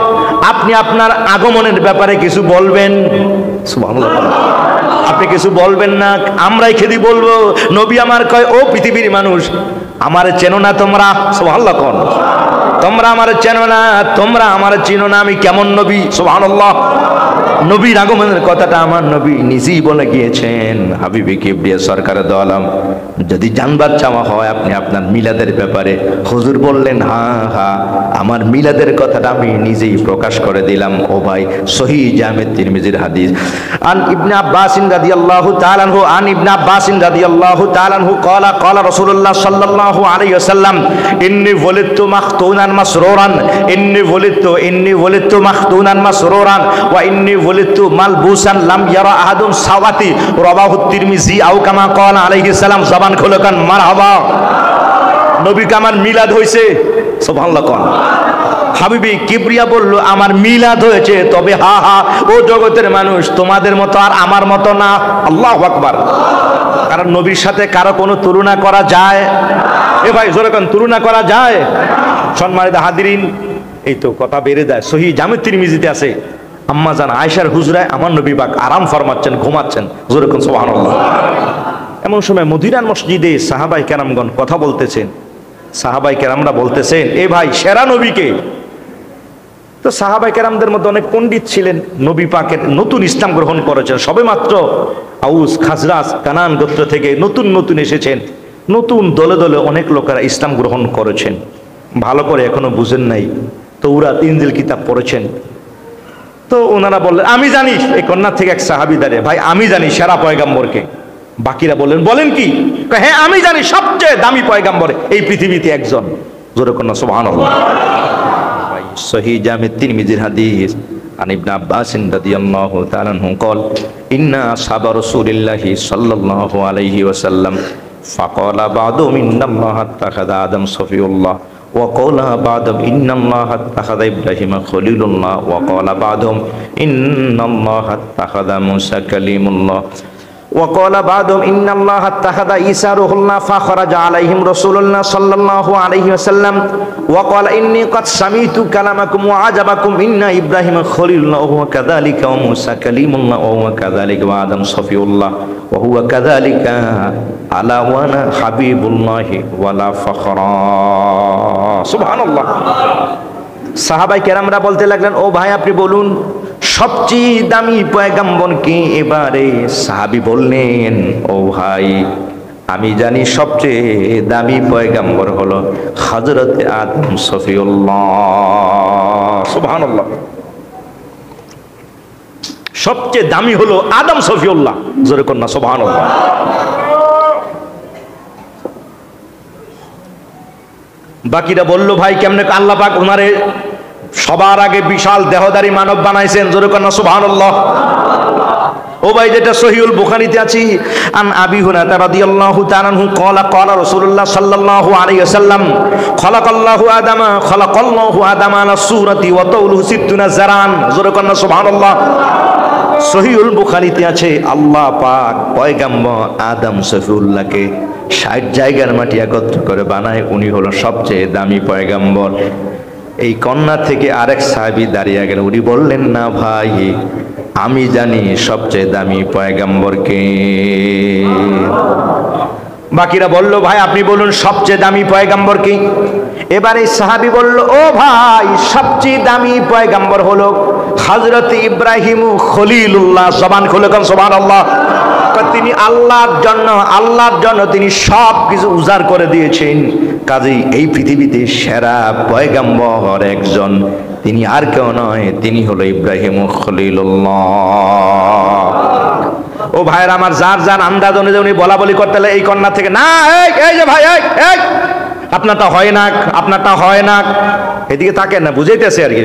আপনি আপনার আগমনের ব্যাপারে কিছু বলবেন? সুবহানাল্লাহ। আপনি কিছু বলবেন না, আমরাই খেদি বলবো। নবী আমার কয়, ও পৃথিবীর মানুষ, আমার চেনো না তোমরা? সুবহানাল্লাহ। কোন তোমরা আমার চেনো না, তোমরা আমার চিনো না, আমি কেমন নবী। সুবহানাল্লাহ। নবীর আগমনের কথাটা আমার নবী নিজেই বলে গিয়েছেন। হাবিবি কিবরিয়া সরকারে দো আলম, যদি জানবার চাওয়া হয় আপনি আপনার মিলাদের ব্যাপারে, হুজুর বললেন হ্যাঁ হ্যাঁ, আমার মিলাদের কথাটা আমি নিজেই প্রকাশ করে দিলাম। ও ভাই, সহিহ জামে তিরমিজির হাদিস, আন ইবনে আব্বাস রাদিয়াল্লাহু তাআলা আনহু, আন ইবনে আব্বাস রাদিয়াল্লাহু তাআলা আনহু ক্বালা ক্বালা রাসূলুল্লাহ সাল্লাল্লাহু আলাইহি ওয়াসাল্লাম ইন্নী ওয়ালিদতু মাখতুনান মাসরুরান, ইন্নী ওয়ালিদতু মাখতুনান মাসরুরান ওয়া ইন্নী ওয়ালিদতু মালবুসান লাম ইয়ারা আহাদুন সাওয়াতি, রাওয়াহু তিরমিজি আও কামা ক্বালা আলাইহিস সালাম। জবান খুলে কান মারহাবা। নবী কামার মিলাদ হইছে, সুবহানাল্লাহ। কোন হাবিবি কিবরিয়া বলল আমার মিলাদ হয়েছে, তবে হা হা ও জগতের মানুষ, তোমাদের মতো আর আমার মতো না। আল্লাহু আকবার। কারণ নবীর সাথে কারো কোনো তুলনা করা যায়? এ ভাই জোরে কোন, তুলনা করা যায়? সম্মানিত হাজিরিন, এই তো কথা বেড়ে যায়। সহিহ জামে তিরমিজিতে আছে, আম্মা জান আয়েশার হুজরায় আমার নবী পাক আরাম ফরমাচ্ছেন, ঘুমাচ্ছেন। জোরে কোন সুবহানাল্লাহ। এমন সময় মদিনার মসজিদে সাহাবায়ে কেরামগণ কথা বলতেছেন। সাহাবায়ে কেরামরা বলতেছেন, এ ভাই সেরা নবীকে। তো সাহাবায়ে কেরামদের মধ্যে অনেক পণ্ডিত ছিলেন, নবী পাকের নতুন ইসলাম গ্রহণ করেছেন, সবেমাত্র আউস খাজরাজ কানান গোত্র থেকে নতুন নতুন এসেছেন, নতুন দলে দলে অনেক লোকেরা ইসলাম গ্রহণ করেছেন। ভালো করে এখনো বুঝেন নাই, তৌরাত ইনজিল কিতাব পড়েছেন। তো ওনারা বললেন আমি জানি, এই কন্যা থেকে এক সাহাবী দাঁড়িয়ে, ভাই আমি জানি সেরা পয়গাম্বরকে। বাকিরা বললেন বলেন কি? হ্যাঁ আমি জানি সবচেয়ে দামি পয়গাম্বর এই পৃথিবীতে একজন। জোরে কন্যা সুবহানাল্লাহ। সহিহ জামে তিরমিজির হাদিস, আন ইবনে আব্বাস রাদিয়াল্লাহু তাআলা আনহু قال ইন্না আসহাব রাসূলিল্লাহি সাল্লাল্লাহু আলাইহি ওয়াসাল্লাম ফাকালা বা'দুম ইন্নাল্লাহা আত্তাখাযা আদম সফিউল্লাহ ওয়া ক্বালা বা'দুম ইন্নাল্লাহা আত্তাখাযা ইব্রাহিমা খলিলুল্লাহ ওয়া ক্বালা বা'দুম ইন্নাল্লাহা আত্তাখাযা মূসা কালিমুল্লাহ وقال بعضهم إن الله اتخذ عيسى روح الله فخرج عليهم رسول الله صلى الله عليه وسلم وقال إني قد سمعت كلامكم وعجبكم إن إبراهيم خليل الله وهو كذلك وموسى كليم الله وهو كذلك وآدم صفي الله وهو كذلك على وانا حبيب الله ولا فخر سبحان الله সাহাবায়ে কেরামরা বলতে লাগলেন, ও ভাই আপনি বলুন সবচেয়ে দামি পয়গাম্বর কি? এবারে সাহাবী বললেন, ও ভাই আমি জানি সবচেয়ে দামি পয়গাম্বর হলো হযরতে আদম সফিউল্লাহ। সুবহানাল্লাহ। সবচেয়ে দামি হলো আদম সফিউল্লাহ। জোরে কন্যা সুবহানাল্লাহ। বাকিরা বলল ভাই কেমনে? আল্লাহ পাক ওনারে সবার আগে বিশাল দেহধারী মানব বানাইছেন। জোরে কন্যা সুবহানাল্লাহ। ও ভাই যেটা সহিহুল বুখারীতে আছে, আন আবি হুরায়রা রাদিয়াল্লাহু তাআলা আনহু ক্বালা ক্বালা রাসূলুল্লাহ সাল্লাল্লাহু আলাইহি ওয়াসাল্লাম খালাকাল্লাহু আদামা আলা সূরাতি ওয়া তাউলুহু 60 জারান। জোরে কন্যা সুবহানাল্লাহ। সহিহুল বুখারীতে আছে আল্লাহ পাক পয়গাম্বর আদম সফিউল্লাহকে 60 জায়গার মাটি একত্র করে বানায়, উনি হলো সবচেয়ে দামি পয়গাম্বর। এই কন্যা থেকে আরেক সাহাবী দাঁড়িয়ে গেলেন, উনি বললেন না ভাই আমি জানি সবচেয়ে দামি পয়গাম্বরকে। বাকিরা বলল ভাই আপনি বলুন সবচেয়ে দামি পয়গাম্বর কি? এবারে সাহাবী বলল, ও ভাই সবচেয়ে দামি পয়গাম্বর হলো হযরত ইব্রাহিম খলিলুল্লাহ। জবান খুলে কোন সুবহানাল্লাহ। তিনি আল্লাহর জন্য তিনি সব কিছু উজাড় করে দিয়েছেন। কাজেই এই পৃথিবীতে সেরা পয়গাম্বর একজন, তিনি আর কেউ নয়, তিনি হলো ইব্রাহিম খলিলুল্লাহ। ও ভাইরা আমার, যার যার আন্দাজ অনুযায়ী উনি বলা বলি করতে এই কন্যা থেকে না, এই যে ভাই আপনারটা হয় না, এদিকে তাকে না বুঝাইতেছে আর কি,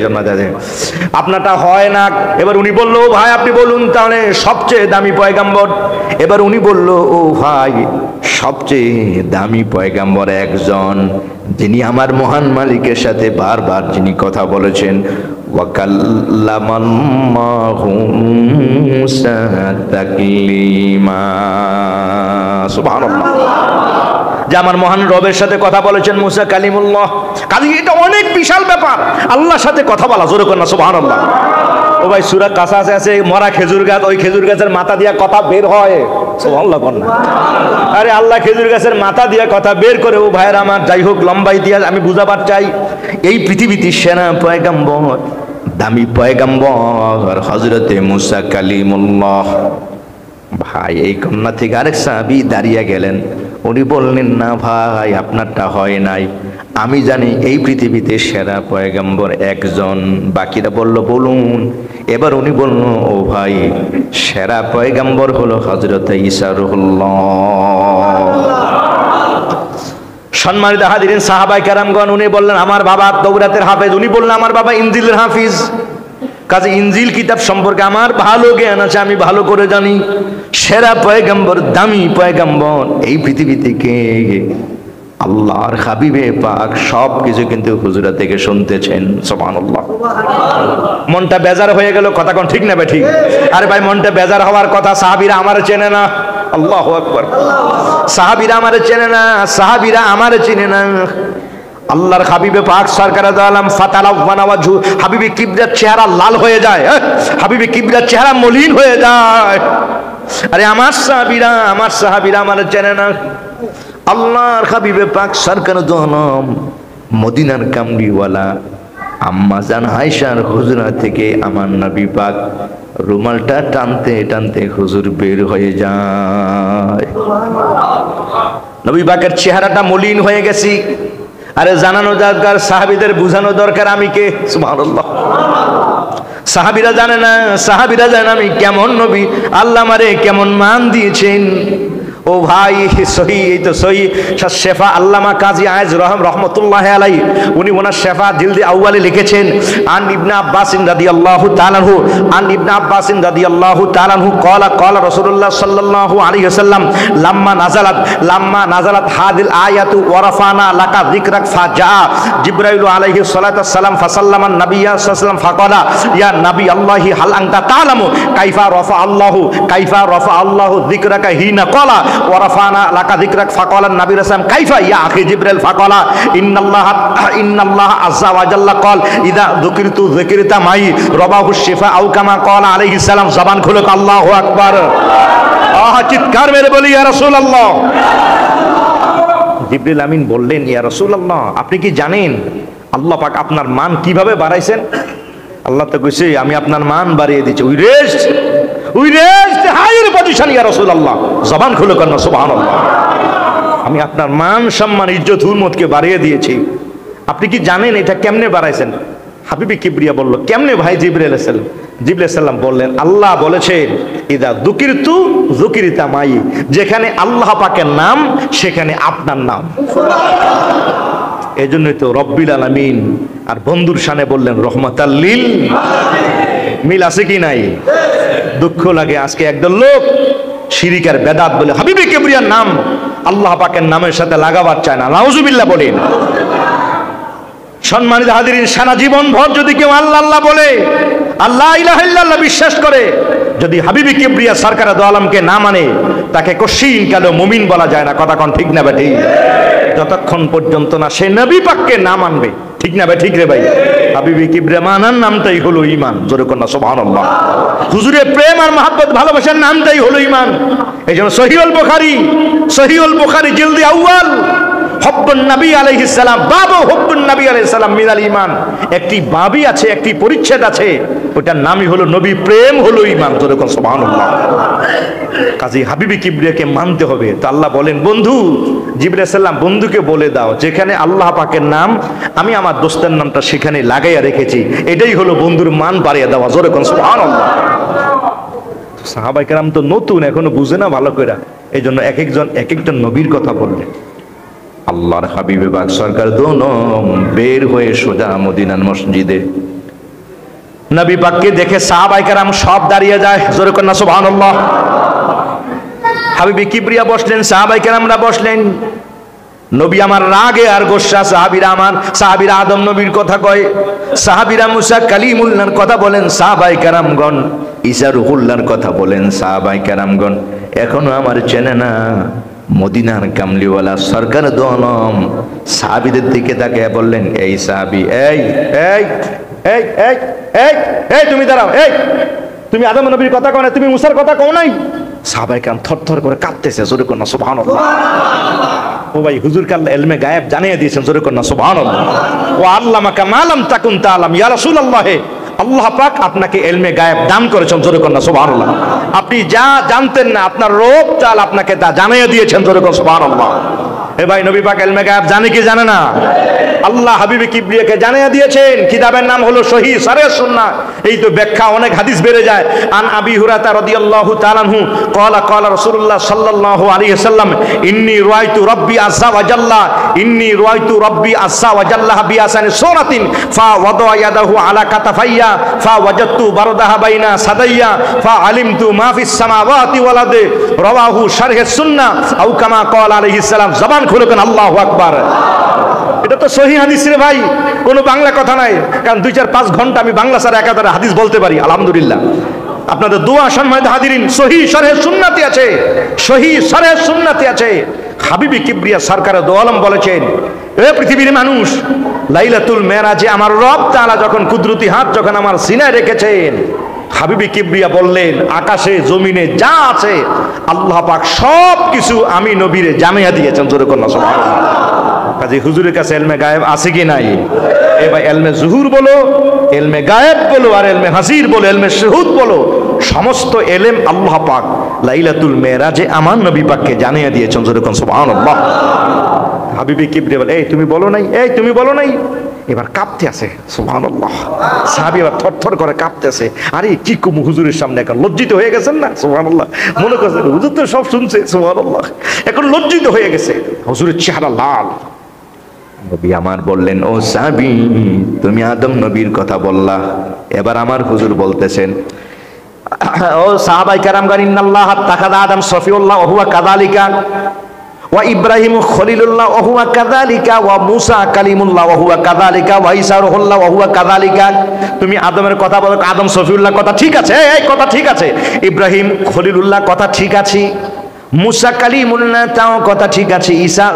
আপনারটা হয় না। এবার উনি বললো, ও ভাই আপনি বলুন তাহলে সবচেয়ে দামি পয়গাম্বর। এবার উনি বলল, ও ভাই সবচেয়ে দামি পয়গাম্বর একজন, যিনি আমার মহান মালিকের সাথে বারবার যিনি কথা বলেছেন, ওয়াকাল্লামাল্লাহু মূসা তাকলিমা। সুবহানাল্লাহ। যে আমার মহান রবের সাথে কথা বলেছেন মূসা কালিমুল্লাহ। কাজে এটা অনেক বিশাল ব্যাপার, আল্লাহর সাথে কথা বলা। জোরে কর না সুবহানাল্লাহ। ও ভাই সূরা কাসাসে আছে মরা খেজুর গাছ, ওই খেজুর গাছের মাথা দিয়া কথা বের হয়, সুবহানাল্লাহ কোন না। আরে আল্লাহ খেজুর গাছের মাথা দিয়া কথা বের করে। ও ভাইয়ের আমার, যাই হোক লম্বা ইতিহাস আমি বুঝাবার চাই। এই পৃথিবীতে সেনা পয়গম্বর, দামি পয়গম্বর হযরতে মুসা কালিমুল্লাহ। ভাই এই কন্যা থেকে আরেক সাহাবী দাঁড়িয়ে গেলেন। উনি বললেন, না ভাই আপনারটা হয় নাই, আমি জানি এই পৃথিবীতে সেরা পয়গম্বর একজন। বাকিরা বলল বলুন। এবার উনি বলল, ও ভাই সেরা পয়গম্বর হলো হযরত ঈসা রুহুল্লাহ। সম্মানিত হাজিরিন সাহাবায়ে কেরামগণ, উনি বললেন আমার বাবা তাওরাতের হাফেজ, উনি বললেন আমার বাবা ইনজিলের হাফিজ। কাজে ইনজিল কিতাব সম্পর্কে আমার ভালো জ্ঞান আছে, আমি ভালো করে জানি। সেরা পয়গম্বর, দামি পয়গম্বর এই পৃথিবী থেকে আল্লাহর হাবিবে পাক সব কিছু কিন্তু হুজুরা থেকে শুনতেছেন। সুবহানাল্লাহ। মনটা বেজার হয়ে গেল, কথা কোন ঠিক না বে ঠিক? আরে ভাই মনটা বেজার হওয়ার কথা, সাহাবীরা আমারে চেনে না। আল্লাহু আকবার। সাহাবীরা আমারে চেনে না, সাহাবীরা আমারে চিনে না। আল্লাহর হাবিবে পাক সরকার আলম ফাতালাওয়ানা ওয়াজহু, হাবিবে কিবরিয়ার চেহারা লাল হয়ে যায়, হাবিবে কিবরিয়ার চেহারা মলিন হয়ে যায়। আরে আমার সাহাবীরা আমারে চেনে না। আল্লাহর হাবিবে পাক সরকার আলম মদিনার কামলিওয়ালা আম্মা জান আয়েশার হুজরা থেকে আমার নবী পাক রুমালটা টানতে টানতে হুজুর বের হয়ে যায়। নবী পাকের চেহারাটা মলিন হয়ে গেছে। আরে জানানো দরকার, সাহাবীদের বুঝানো দরকার আমি কে। সুবহানাল্লাহ। সাহাবীরা জানে না, সাহাবীরা জানে আমি কেমন নবী, আল্লাহ আমারে কেমন মান দিয়েছেন। ও ভাই সহি, এই তো সহি শেফা আল্লামা কাজী আয়েজ রহমতুল্লাহ আলাইহি, উনি ওনার শেফা জিলদে আউয়ালে লিখেছেন, আন ইবনে আব্বাস রাদিয়াল্লাহু তাআলা আনহু, আন ইবনে আব্বাস রাদিয়াল্লাহু তাআলা আনহু ক্বালা ক্বালা রাসূলুল্লাহ সাল্লাল্লাহু আলাইহি ওয়াসাল্লাম লাম্মা নাযালাত হাদিল আয়াতু ওয়া রাফানা লাকা যিকরাক ফাজা জিবরাইল আলাইহিস সালাতু ওয়াস সালাম ফাসাল্লামান নাবিয়্যা সাল্লাল্লাহু আলাইহি ওয়াসাল্লাম ফাকালা ইয়া নবী আল্লাহি হাল আনতা তাআলামু কাইফা রাফা আল্লাহু যিকরাকা হিনা ক্বালা ওয়ারাফানা লাকা যিকরাক ফাকালান নবী রাসূল কাইফা ইয়া আখি জিবরাইল ফাকালা ইন্নাল্লাহ আযজা ওয়া জাল্লা ক্বাল ইযা যুকিরতু যিকরিতা মাই রাবাহু শিফা আও কামা ক্বালা আলাইহিস সালাম। জবান খুলে আল্লাহু আকবার। চিৎকার মেরে বলি ইয়া রাসূলুল্লাহ। জিবরিল আমিন বললেন, ইয়া রাসূলুল্লাহ আপনি কি জানেন আল্লাহ পাক আপনার মান কিভাবে বাড়াইছেন? আল্লাহ তো কইছে আমি আপনার মান বাড়িয়ে দিয়েছি। উই রেজড হায়ার পজিশন ইয়া রাসূলুল্লাহ। জবান খুলে কেন সুবহানাল্লাহ। আমি আপনার মান সম্মান ইজ্জত হুরমতকে বাড়িয়ে দিয়েছি। আপনি কি জানেন এটা কেমনে বাড়াইছেন? হাবিবে কিবরিয়া বলল, কেমনে ভাই জিবরাইল আলাইহিস সালাম বললেন, আল্লাহ বলেছেন ইদা যুকিরতু যুকিরিতা মাই, যেখানে আল্লাহ পাকের নাম সেখানে আপনার নাম। এজন্যই তো রব্বিল আলামিন আর বন্ধুর শানে বললেন রহমাতাল লিল আলামিন। মিল আছে কি নাই? দুঃখ লাগে আজকে একদল লোক শিরিক আর বেদাত বলে হাবিবে কিবরিয়ার নাম আল্লাহ পাকের নামের সাথে লাগাবার চায় না। নাউজুবিল্লাহ বলেন। সম্মানিত হাজিরিন, সারা জীবন ভর যদি কেউ আল্লাহ আল্লাহ বলে, আল্লাহ ইলাহা ইল্লাল্লাহ বিশ্বাস করে, যদি হাবিবে কিবরিয়া সরকার দু আলমকে না মানে, তাকে কশিন কালো মুমিন বলা যায় না। কথা কোন ঠিক না বেঠিক? যতক্ষণ পর্যন্ত না সে নবী পাককে না মানবে। ঠিক না ভাই? ঠিক রে ভাই। হাবিবে কিবরিয়া মানার নামটাই হলো ঈমান। জোরে কোন না সুবহানাল্লাহ। হুজুরের প্রেম আর মহব্বত ভালোবাসার নামটাই হলো ঈমান। এইজন্য সহিহুল বুখারী জিলদে আউয়াল হুব্বুন নবী আলাইহিস সালাম, বাবু হুব্বুন নবী আলাইহিস সালাম মিনাল ঈমান, একটি বাবই আছে, একটি পরিচ্ছেদ আছে, ওটার নামই হলো নবী প্রেম হলো ঈমান। জোরে কোন সুবহানাল্লাহ। কাজী হাবিবে কিবরিয়াকে মানতে হবে। তো আল্লাহ বলেন, বন্ধু জিবরাইল সাল্লাম বন্ধুকে বলে দাও যেখানে আল্লাহ পাকের নাম আমি আমার দোস্তের নামটা সেখানে লাগাইয়া রেখেছি। এটাই হলো বন্ধুর মান বাড়িয়ে দেওয়া। জোরে কোন সুবহানাল্লাহ। সাহাবায়ে কেরাম তো নতুন, এখনো বুঝে না ভালো করে, এই জন্য এক একটা নবীর কথা বললেন। আল্লাহর হাবিবে পাক সরকার দোনম বের হয়ে সোজা মদিনার মসজিদে। নবী পাককে দেখে সাহাবায়ে কেরাম সব দাঁড়িয়ে যায়। জোরে কোন না সুবহানাল্লাহ। হাবিবে কিবরিয়া বসলেন, সাহাবায়ে কেরামরা বসলেন। নবী আমার রাগে আর গোসা, সাহাবীরা আদম নবীর কথা কয়, সাহাবীরা মুসা কালিমুল্লাহর কথা বলেন, সাহাবায়ে কেরামগণ ঈসা রূহুল্লাহর কথা বলেন, সাহাবায়ে কেরামগণ এখনো আমার চেনে না। মদিনার কামলিওয়ালা সরকার দো আলম সাহাবীদের দিকে তাকিয়ে বললেন, এই সাহাবী, এই এই এই এই এই এই তুমি দাঁড়াও, এই তুমি আদম নবীর কথা কও না, তুমি মুসার কথা কও নাই? সাহাবায়ে কেরাম থরথর করে কাঁপতেছে, জোরে কর না সুবহানাল্লাহ। ও ভাই, হুজুরকে আল্লাহ ইলমে গায়েব জানিয়ে দিয়েছেন, জোরে কর না সুবহানাল্লাহ। ওয়া আল্লামাকা মা লাম তাকুন তাআলাম, ইয়া রাসূলুল্লাহ, আল্লাহ পাক আপনাকে ইলমে গায়েব দান করেছেন, জোরে কর না সুবহানাল্লাহ। আপনি যা জানতেন না, আপনার রব তাআলা আপনাকে তা জানিয়ে দিয়েছেন, জোরে কর সুবহানাল্লাহ। এ ভাই, নবী পাক ইলমে গায়েব জানে কি জানে না? আল্লাহ হাবিবে কিবরিয়াকে জানিয়ে দিয়েছেন। কিতাবের নাম হলো সহিহ সারিহ সুন্নাহ। এই তো ব্যাখ্যা, অনেক হাদিস বেড়ে যায়। আন আবি হুরায়রা রাদিয়াল্লাহু তাআলা আনহু ক্বালা ক্বালা রাসূলুল্লাহ সাল্লাল্লাহু আলাইহি ওয়াসাল্লাম, ইন্নী রাআইতু রাব্বি আযজা ওয়া জাল্লা, ইন্নী রাআইতু রাব্বি আযজা ওয়া জাল্লা বিআসানি সূরাতিন ফা ওয়াদা ইয়াদাহু আলা কাতাফাইয়া ফা ওয়াজাদতু বারদাহা বাইনা সাদাইয়া ফা আলিমতু মা ফিস সামাওয়াতি ওয়াল আরদি, রাওয়াহু শারহ সুন্নাহ আও কামা ক্বালা আলাইহিস সালাম। জবান খুলে কোন আল্লাহু আকবার। এটা তো সহিহ হাদিস রে ভাই, কোনো বাংলা কথা নাই। কারণ 2-4-5 ঘন্টা আমি বাংলা ছাড়া একাধারে হাদিস বলতে পারি, আলহামদুলিল্লাহ। আপনাদের দোয়া সম্মানিত হাজিরিন, সহিহ শারহ সুন্নাতে আছে, সহিহ শারহ সুন্নাতে আছে। হাবিবে কিবরিয়া সরকারে দো আলম বলেছেন, এ পৃথিবীর মানুষ, লাইলাতুল মেরাজে আমার রব তাআলা যখন কুদরতি হাত যখন আমার সিনায় রেখেছেন, হাবিবে কিবরিয়া বললেন, আকাশে জমিনে যা আছে আল্লাহ পাক সব কিছু আমি নবীরে জানিয়ে দিয়েছেন, জোরে কর না সুবহানাল্লাহ। কাজে হুজুরের কাছে ইলমে গায়েব আছে কি নাই? এ ভাই, ইলমে জুহুর বলো, ইলমে গায়েব বলো, আর ইলমে হাজির বলো, ইলমে শুহুদ বলো, সমস্ত ইলম আল্লাহ পাক লাইলাতুল মেরাজে আমার নবী পাককে জানিয়ে দিয়েছেন, জোরে কর সুবহানাল্লাহ। হাবিবে কিবরিয়া বলে, এই তুমি বলো নাই, এই তুমি বলো নাই। এবার কাঁপতে আছে, সুবহানাল্লাহ। সাহাবী এবার থরথর করে কাঁপতেছে। আরে কি কম, হুজুরের সামনে এখন লজ্জিত হয়ে গেছেন না, সুবহানাল্লাহ। মনে করছেন হুজুর তো সব শুনছে, সুবহানাল্লাহ, এখন লজ্জিত হয়ে গেছে। হুজুরের চেহারা লাল। নবী আমার বললেন, ও সাহাবী, তুমি আদম নবীর কথা বললা। এবার আমার হুজুর বলতেছেন, ও সাহাবায়ে কেরামগণ, ইন্নাল্লাহ তাখাযা আদম সফিউল্লাহ ওয়া হুয়া কাযালিকা, ওয়া ইব্রাহিম খলিলুল্লাহ ওয়া হুয়া কাযালিকা, ওয়া মূসা কালিমুল্লাহ ওয়া হুয়া কাযালিকা, ওয়া ঈসা রূহুল্লাহ ওয়া হুয়া কাযালিকা। তুমি আদমের কথা বলো, আদম সফিউল্লাহ কথা ঠিক আছে, এই কথা ঠিক আছে। ইব্রাহিম খলিলুল্লাহ কথা ঠিক আছে, মূসা কালিমুল্লাহ তাও কথা ঠিক আছে, ঈসা